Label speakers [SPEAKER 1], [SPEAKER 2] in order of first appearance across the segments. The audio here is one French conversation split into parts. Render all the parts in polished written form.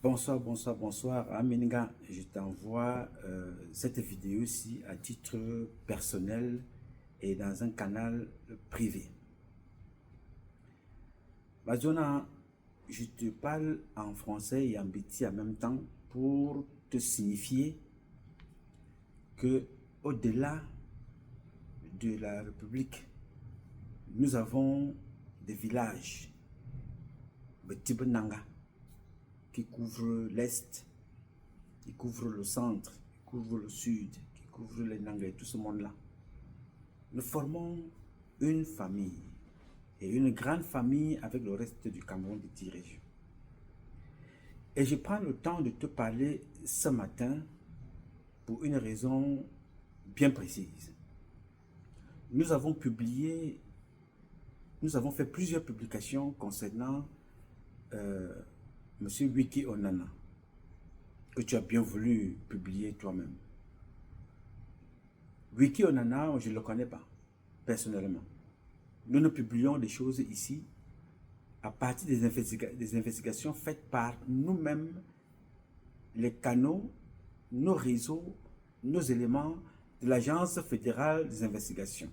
[SPEAKER 1] Bonsoir, bonsoir, bonsoir. Aminga, je t'envoie cette vidéo-ci à titre personnel et dans un canal privé. Mazona, je te parle en français et en béti en même temps pour te signifier que au-delà de la République, nous avons des villages, Betibenanga, qui couvrent l'Est, qui couvrent le centre, qui couvrent le sud, qui couvrent les Nanga et tout ce monde-là. Nous formons une famille, et une grande famille avec le reste du Cameroun de 10 régions. Et je prends le temps de te parler ce matin pour une raison bien précise. Nous avons fait plusieurs publications concernant Monsieur Wiki Onana, que tu as bien voulu publier toi-même. Wiki Onana, je ne le connais pas, personnellement. Nous ne publions des choses ici à partir des investigations faites par nous-mêmes, les canaux, nos réseaux, nos éléments de l'Agence fédérale des investigations,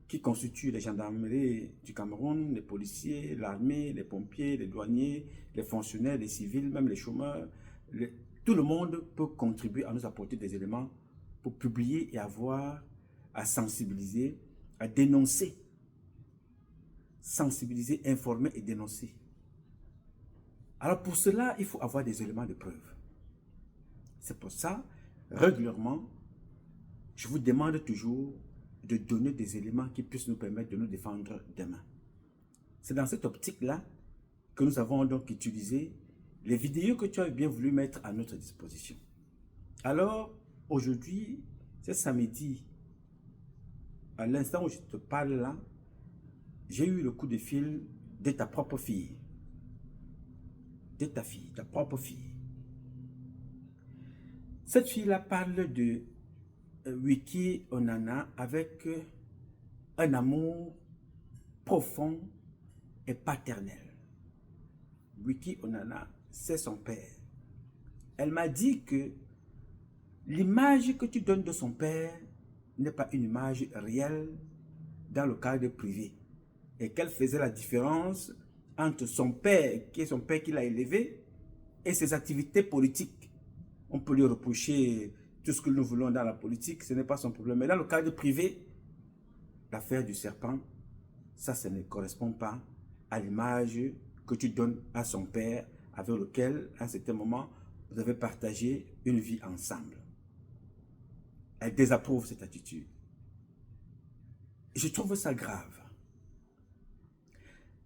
[SPEAKER 1] qui constitue les gendarmeries du Cameroun, les policiers, l'armée, les pompiers, les douaniers, les fonctionnaires, les civils, même les chômeurs. Tout le monde peut contribuer à nous apporter des éléments pour publier et avoir à sensibiliser, à dénoncer. Sensibiliser, informer et dénoncer. Alors pour cela, il faut avoir des éléments de preuve. C'est pour ça, régulièrement, je vous demande toujours de donner des éléments qui puissent nous permettre de nous défendre demain. C'est dans cette optique-là que nous avons donc utilisé les vidéos que tu as bien voulu mettre à notre disposition. Alors, aujourd'hui, c'est samedi, à l'instant où je te parle là, j'ai eu le coup de fil de ta propre fille. De ta fille, ta propre fille. Cette fille-là parle de Wiki Onana avec un amour profond et paternel. Wiki Onana, c'est son père. Elle m'a dit que l'image que tu donnes de son père n'est pas une image réelle dans le cadre privé. Et qu'elle faisait la différence entre son père, qui est son père qui l'a élevé, et ses activités politiques. On peut lui reprocher tout ce que nous voulons dans la politique, ce n'est pas son problème. Mais dans le cadre privé, l'affaire du serpent, ça ne correspond pas à l'image que tu donnes à son père, avec lequel, à un certain moment, vous avez partagé une vie ensemble. Elle désapprouve cette attitude. Je trouve ça grave.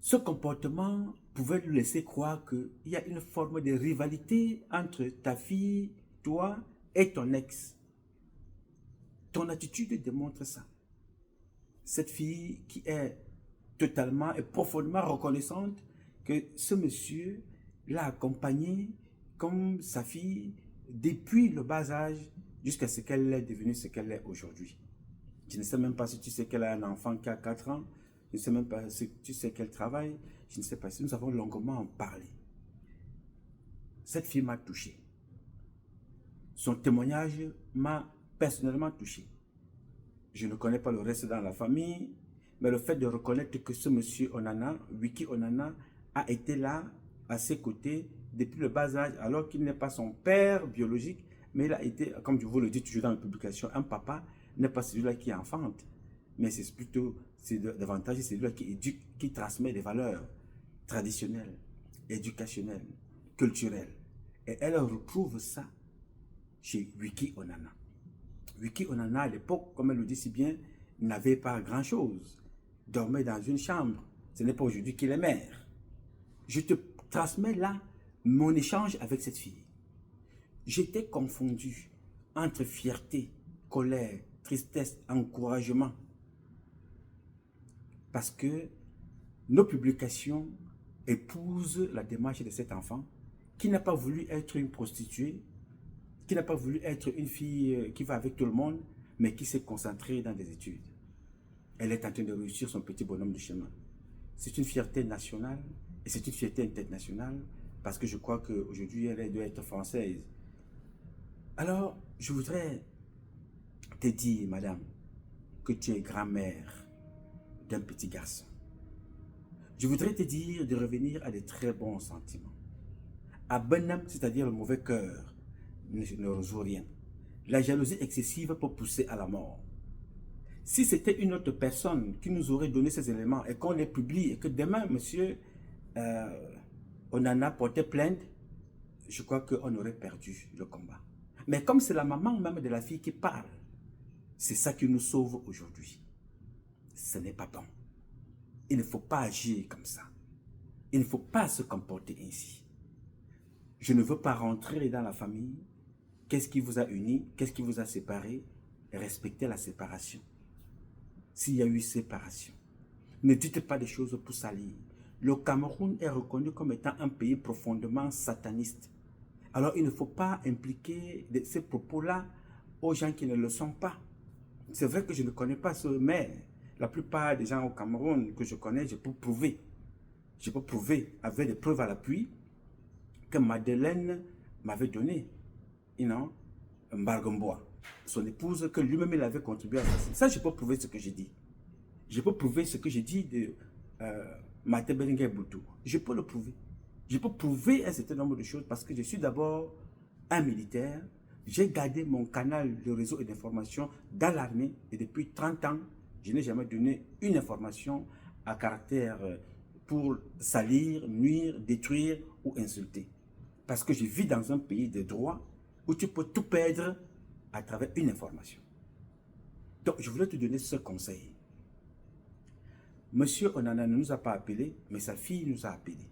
[SPEAKER 1] Ce comportement pouvait lui laisser croire qu'il y a une forme de rivalité entre ta fille, toi et ton ex. Ton attitude démontre ça. Cette fille qui est totalement et profondément reconnaissante que ce monsieur l'a accompagnée comme sa fille depuis le bas âge jusqu'à ce qu'elle est devenue ce qu'elle est aujourd'hui. Je ne sais même pas si tu sais qu'elle a un enfant qui a 4 ans. Je ne sais même pas si tu sais qu'elle travaille. Je ne sais pas si nous avons longuement en parlé. Cette fille m'a touché. Son témoignage m'a personnellement touché. Je ne connais pas le reste dans la famille, mais le fait de reconnaître que ce monsieur Onana, Wiki Onana, a été là, à ses côtés, depuis le bas âge, alors qu'il n'est pas son père biologique, mais il a été, comme je vous le dis toujours dans la publication, un papa n'est pas celui-là qui enfante, mais c'est plutôt, davantage celui-là qui éduque, qui transmet des valeurs traditionnelles, éducationnelles, culturelles. Et elle retrouve ça chez Wiki Onana. Wiki Onana, à l'époque, comme elle le dit si bien, n'avait pas grand-chose. Dormait dans une chambre. Ce n'est pas aujourd'hui qu'il est maire. Je te transmets là mon échange avec cette fille. J'étais confondu entre fierté, colère, tristesse, encouragement. Parce que nos publications épousent la démarche de cet enfant qui n'a pas voulu être une prostituée, qui n'a pas voulu être une fille qui va avec tout le monde, mais qui s'est concentrée dans des études. Elle est en train de réussir son petit bonhomme de chemin. C'est une fierté nationale et c'est une fierté internationale parce que je crois qu'aujourd'hui, elle doit être française. Alors, je voudrais te dire, madame, que tu es grand-mère d'un petit garçon. Je voudrais te dire de revenir à des très bons sentiments. À Benham, c'est-à-dire le mauvais cœur, ne résout rien. La jalousie excessive peut pousser à la mort. Si c'était une autre personne qui nous aurait donné ces éléments et qu'on les publie et que demain, monsieur, on en a porté plainte, je crois qu'on aurait perdu le combat. Mais comme c'est la maman même de la fille qui parle, c'est ça qui nous sauve aujourd'hui. Ce n'est pas bon. Il ne faut pas agir comme ça. Il ne faut pas se comporter ainsi. Je ne veux pas rentrer dans la famille. Qu'est-ce qui vous a uni? Qu'est-ce qui vous a séparé? Respectez la séparation. S'il y a eu séparation, ne dites pas des choses pour salir. Le Cameroun est reconnu comme étant un pays profondément sataniste. Alors il ne faut pas impliquer ces propos-là aux gens qui ne le sont pas. C'est vrai que je ne connais pas ce, mais la plupart des gens au Cameroun que je connais, je peux prouver. Je peux prouver avec des preuves à l'appui que Madeleine m'avait donné, Mbargomboa, son épouse, que lui-même il avait contribué à ça. Ça, je peux prouver ce que j'ai dit. Je peux prouver ce que j'ai dit de Maté Belingue Boutou. Je peux le prouver. Je peux prouver un certain nombre de choses parce que je suis d'abord un militaire. J'ai gardé mon canal de réseau et d'information dans l'armée et depuis 30 ans, je n'ai jamais donné une information à caractère pour salir, nuire, détruire ou insulter. Parce que je vis dans un pays de droit où tu peux tout perdre à travers une information. Donc, je voulais te donner ce conseil. Monsieur Onana ne nous a pas appelés, mais sa fille nous a appelés.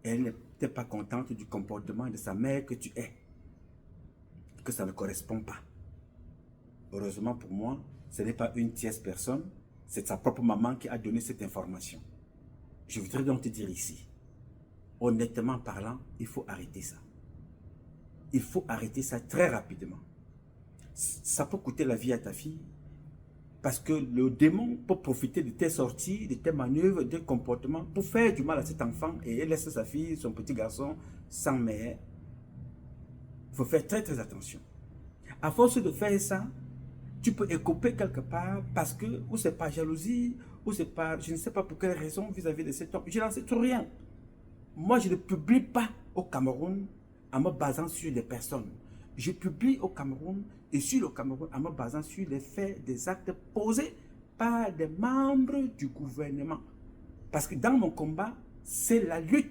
[SPEAKER 1] Elle n'était pas contente du comportement de sa mère que tu es. Que ça ne correspond pas. Heureusement pour moi, ce n'est pas une tierce personne, c'est sa propre maman qui a donné cette information. Je voudrais donc te dire ici, honnêtement parlant, il faut arrêter ça. Il faut arrêter ça très rapidement. Ça peut coûter la vie à ta fille, parce que le démon peut profiter de tes sorties, de tes manœuvres, de tes comportements pour faire du mal à cet enfant et elle laisse sa fille, son petit garçon, sans mère. Il faut faire très très attention. À force de faire ça, tu peux écoper quelque part parce que, ou c'est pas jalousie, ou c'est pas, je ne sais pas pour quelle raison vis-à-vis de cet homme. Je n'en sais tout rien. Moi, je ne publie pas au Cameroun en me basant sur les personnes. Je publie au Cameroun et sur le Cameroun en me basant sur les faits, des actes posés par des membres du gouvernement. Parce que dans mon combat, c'est la lutte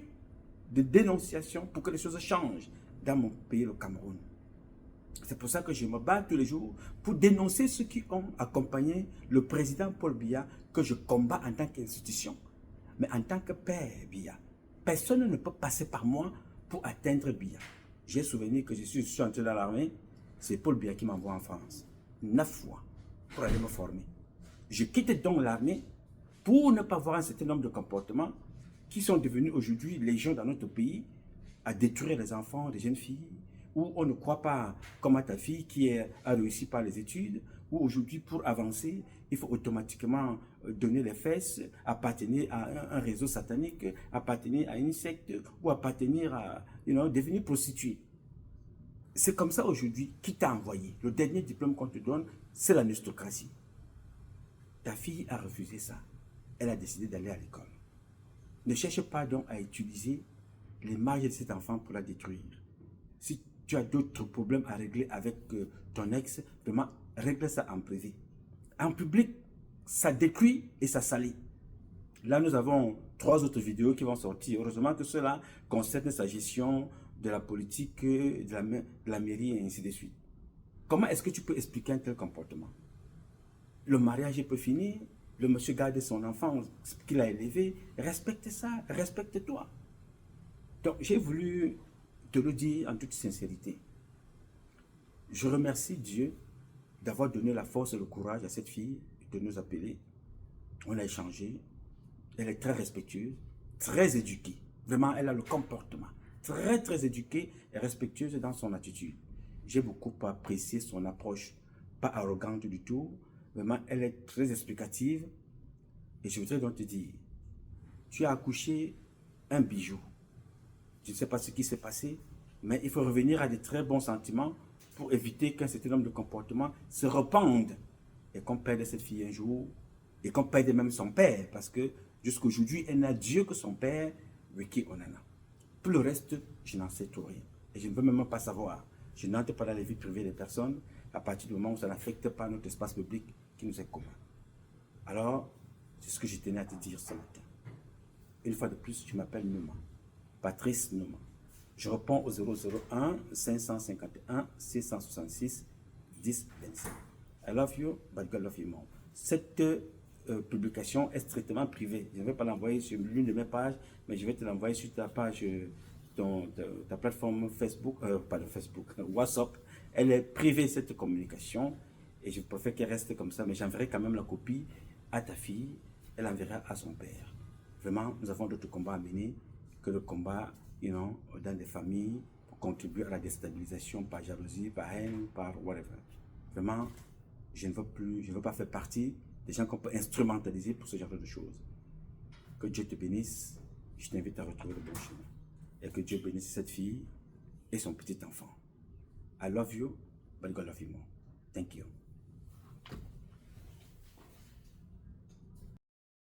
[SPEAKER 1] de dénonciation pour que les choses changent dans mon pays, le Cameroun. C'est pour ça que je me bats tous les jours pour dénoncer ceux qui ont accompagné le président Paul Biya, que je combats en tant qu'institution. Mais en tant que père Biya, personne ne peut passer par moi pour atteindre Biya. J'ai souvenir que je suis entré dans l'armée, c'est Paul Biya qui m'envoie en France 9 fois pour aller me former. Je quitte donc l'armée pour ne pas voir un certain nombre de comportements qui sont devenus aujourd'hui légion dans notre pays, à détruire les enfants, les jeunes filles, où on ne croit pas comme à ta fille qui a réussi par les études, où aujourd'hui pour avancer, il faut automatiquement donner les fesses, appartenir à un réseau satanique, appartenir à une secte ou appartenir à, devenir prostituée. C'est comme ça aujourd'hui. Qui t'a envoyé? Le dernier diplôme qu'on te donne, c'est la nostocratie. Ta fille a refusé ça. Elle a décidé d'aller à l'école. Ne cherche pas donc à utiliser l'image de cet enfant pour la détruire. Si tu as d'autres problèmes à régler avec ton ex, vraiment, règle ça en privé. En public, ça détruit et ça salit. Là, nous avons 3 autres vidéos qui vont sortir. Heureusement que cela concerne sa gestion de la politique, de la mairie et ainsi de suite. Comment est-ce que tu peux expliquer un tel comportement? Le mariage peut finir, le monsieur garde son enfant qu'il a élevé, respecte ça, respecte-toi. Donc, j'ai voulu te le dire en toute sincérité. Je remercie Dieu d'avoir donné la force et le courage à cette fille de nous appeler. On a échangé. Elle est très respectueuse, très éduquée. Vraiment, elle a le comportement. Très, très éduquée et respectueuse dans son attitude. J'ai beaucoup apprécié son approche, pas arrogante du tout. Vraiment, elle est très explicative. Et je voudrais donc te dire, tu as accouché un bijou. Je ne sais pas ce qui s'est passé, mais il faut revenir à des très bons sentiments pour éviter qu'un certain nombre de comportements se répandent et qu'on perde cette fille un jour et qu'on perde même son père parce que jusqu'aujourd'hui, elle n'a Dieu que son père, Ricky Onana. Pour le reste, je n'en sais tout rien. Et je ne veux même pas savoir. Je n'entre pas dans les vies privées des personnes à partir du moment où ça n'affecte pas notre espace public qui nous est commun. Alors, c'est ce que je tenais à te dire ce matin. Une fois de plus, je m'appelle Nouma. Patrice Nouma. Je réponds au 001 551 666 10 27. I love you, but God love you more. Cette publication est strictement privée. Je ne vais pas l'envoyer sur l'une de mes pages, mais je vais te l'envoyer sur ta page, ta plateforme Facebook, pas de Facebook, WhatsApp. Elle est privée, cette communication, et je préfère qu'elle reste comme ça, mais j'enverrai quand même la copie à ta fille, elle enverra à son père. Vraiment, nous avons d'autres combats à mener que le combat, dans des familles pour contribuer à la déstabilisation par jalousie, par haine, par whatever. Vraiment, je ne veux pas faire partie des gens qu'on peut instrumentaliser pour ce genre de choses. Que Dieu te bénisse. Je t'invite à retrouver le bon chemin. Et que Dieu bénisse cette fille et son petit enfant. I love you, but God love you more. Thank you.